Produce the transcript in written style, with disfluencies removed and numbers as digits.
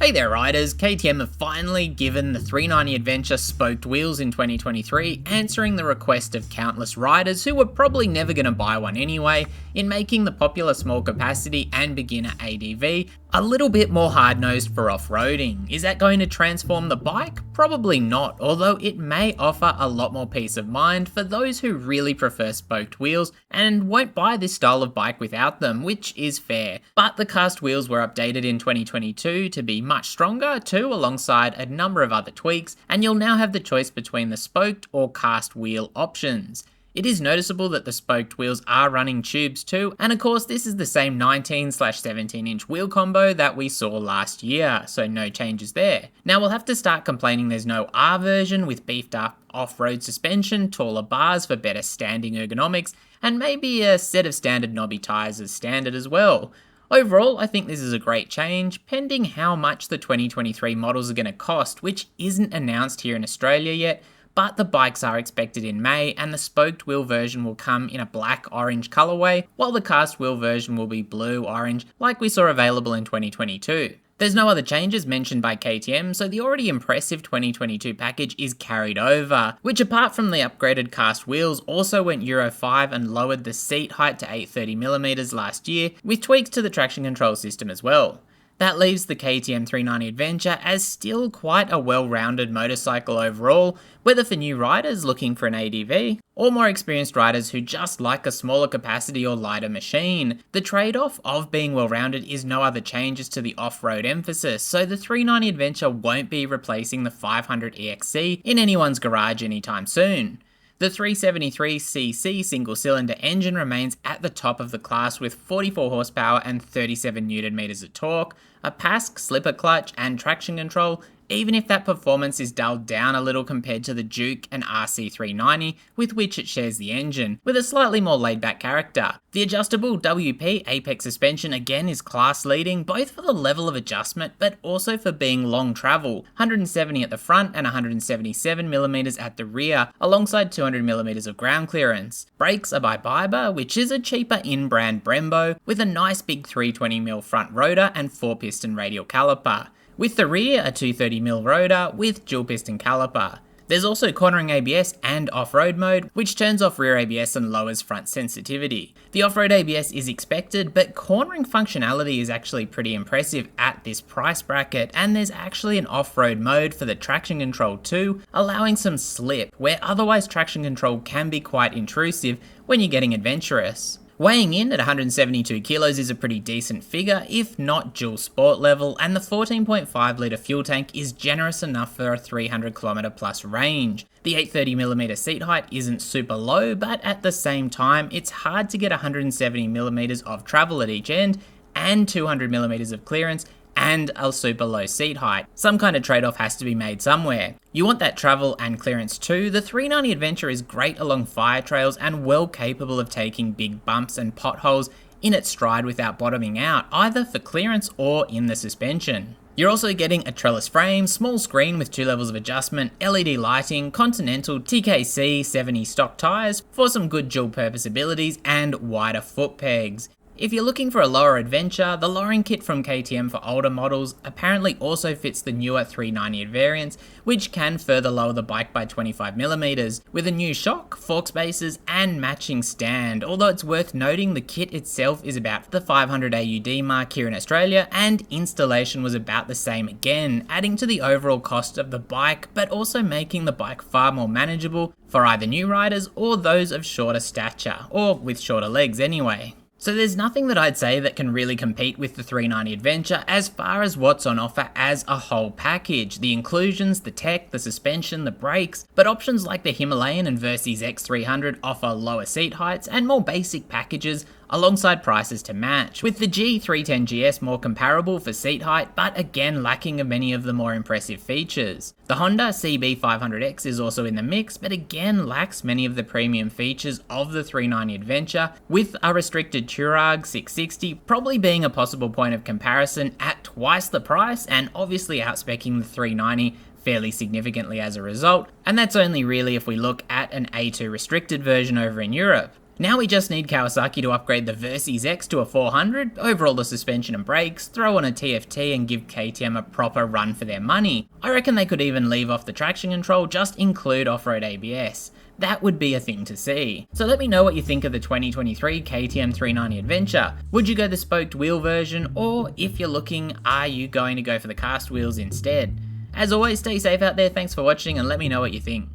Hey there riders, KTM have finally given the 390 Adventure spoked wheels in 2023, answering the request of countless riders who were probably never going to buy one anyway, in making the popular small capacity and beginner ADV a little bit more hard-nosed for off-roading. Is that going to transform the bike? Probably not, although it may offer a lot more peace of mind for those who really prefer spoked wheels and won't buy this style of bike without them, which is fair. But the cast wheels were updated in 2022 to be much stronger too, alongside a number of other tweaks, and you'll now have the choice between the spoked or cast wheel options. It is noticeable that the spoked wheels are running tubes too, and of course this is the same 19/17 inch wheel combo that we saw last year, so no changes there. Now we'll have to start complaining there's no R version with beefed up off-road suspension, taller bars for better standing ergonomics, and maybe a set of standard knobby tyres as standard as well. Overall, I think this is a great change, pending how much the 2023 models are going to cost, which isn't announced here in Australia yet, but the bikes are expected in May, and the spoked wheel version will come in a black-orange colourway, while the cast wheel version will be blue-orange, like we saw available in 2022. There's no other changes mentioned by KTM, so the already impressive 2022 package is carried over, which apart from the upgraded cast wheels also went Euro 5 and lowered the seat height to 830mm last year, with tweaks to the traction control system as well. That leaves the KTM 390 Adventure as still quite a well-rounded motorcycle overall, whether for new riders looking for an ADV, or more experienced riders who just like a smaller capacity or lighter machine. The trade-off of being well-rounded is no other changes to the off-road emphasis, so the 390 Adventure won't be replacing the 500 EXC in anyone's garage anytime soon. The 373cc single-cylinder engine remains at the top of the class with 44 horsepower and 37 Nm of torque, a PASC slipper clutch and traction control, even if that performance is dulled down a little compared to the Duke and RC390 with which it shares the engine, with a slightly more laid-back character. The adjustable WP Apex suspension again is class-leading, both for the level of adjustment but also for being long travel, 170 at the front and 177mm at the rear, alongside 200mm of ground clearance. Brakes are by Biber, which is a cheaper in-brand Brembo, with a nice big 320mm front rotor and 4-piston radial caliper. With the rear, a 230mm rotor with dual piston caliper. There's also cornering ABS and off-road mode, which turns off rear ABS and lowers front sensitivity. The off-road ABS is expected, but cornering functionality is actually pretty impressive at this price bracket, and there's actually an off-road mode for the traction control too, allowing some slip, where otherwise traction control can be quite intrusive when you're getting adventurous. Weighing in at 172 kilos is a pretty decent figure, if not dual sport level, and the 14.5 litre fuel tank is generous enough for a 300km plus range. The 830mm seat height isn't super low, but at the same time, it's hard to get 170mm of travel at each end, and 200mm of clearance, and a super low seat height. Some kind of trade-off has to be made somewhere. You want that travel and clearance too. The 390 Adventure is great along fire trails and well capable of taking big bumps and potholes in its stride without bottoming out, either for clearance or in the suspension. You're also getting a trellis frame, small screen with 2 levels of adjustment, LED lighting, Continental TKC 70 stock tyres for some good dual purpose abilities, and wider foot pegs. If you're looking for a lower adventure, the lowering kit from KTM for older models apparently also fits the newer 390 variants, which can further lower the bike by 25mm, with a new shock, fork spacers, and matching stand, although it's worth noting the kit itself is about the 500 AUD mark here in Australia, and installation was about the same again, adding to the overall cost of the bike, but also making the bike far more manageable for either new riders or those of shorter stature, or with shorter legs anyway. So there's nothing that I'd say that can really compete with the 390 Adventure as far as what's on offer as a whole package. The inclusions, the tech, the suspension, the brakes, but options like the Himalayan and Versys X300 offer lower seat heights and more basic packages alongside prices to match, with the G310GS more comparable for seat height, but again lacking of many of the more impressive features. The Honda CB500X is also in the mix, but again lacks many of the premium features of the 390 Adventure, with a restricted Touareg 660 probably being a possible point of comparison at twice the price, and obviously outspecking the 390 fairly significantly as a result, and that's only really if we look at an A2 restricted version over in Europe. Now we just need Kawasaki to upgrade the Versys X to a 400, overhaul the suspension and brakes, throw on a TFT and give KTM a proper run for their money. I reckon they could even leave off the traction control, just include off-road ABS. That would be a thing to see. So let me know what you think of the 2023 KTM 390 Adventure. Would you go the spoked wheel version, or if you're looking, are you going to go for the cast wheels instead? As always, stay safe out there, thanks for watching, and let me know what you think.